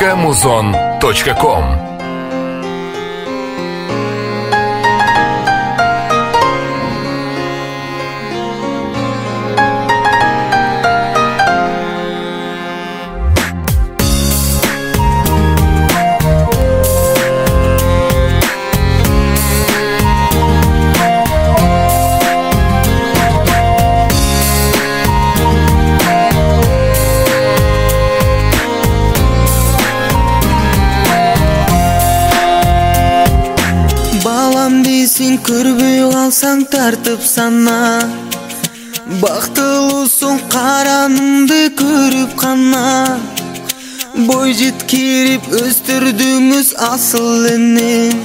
www.muzon.com. Сен көрбей қалсаң тартып сана, бақтылысың қараныңды көріп қана. Бой жеткеріп өстірдіңіз асыл інен,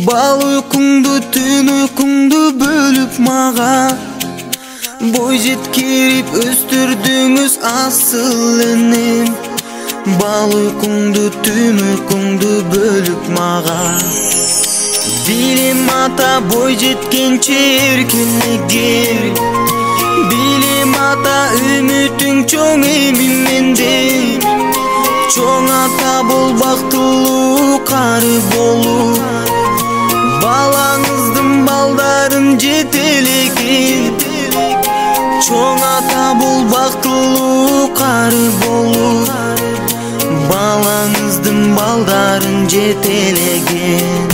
бал ұйқыңды түн ұйқыңды бөліп маға. Бой жеткеріп өстірдіңіз асыл інен, бал ұйқыңды түн ұйқыңды бөліп маға. Билем ата бой жеткенше еркелеген, билем ата үмітің чоң еміменде. Чоң ата бол бақтылы қары болу, балаңыздың балдарын жетелеген. Чоң ата бол бақтылы қары болу, балаңыздың балдарын жетелеген.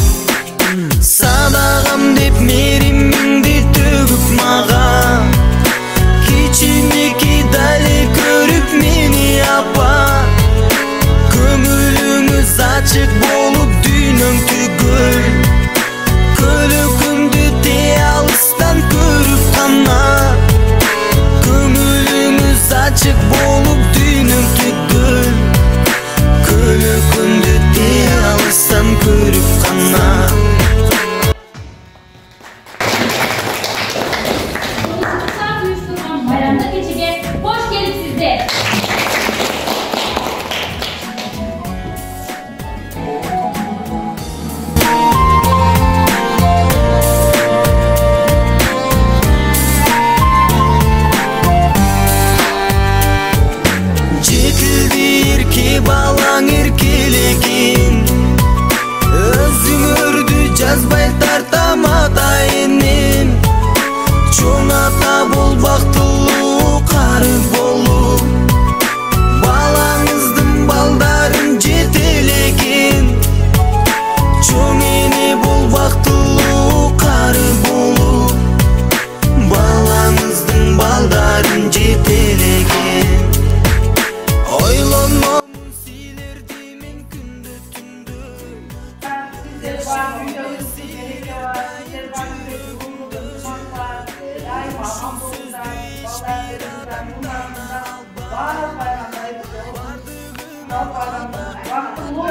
Садағам деп мериміңді төгіп маға, кечімеке дәлі көріп мені апа. Көңіліңіз ашық болып дүйнің түгіл, көлікімді де алыстан көріп қана. Көңіліңіз ашық болып дүйнің түгіл, көлікімді де алыстан көріп қана. Балаң еркелеген, өзің өрді жазбай тартам атайынен. Чоң ата бол бақтылы қары болу, балаңыздың балдарын жетелеген. Чоң ене бол бақтылы қары болу, балаңыздың балдарын жетелеген. Ойланма Bak, bu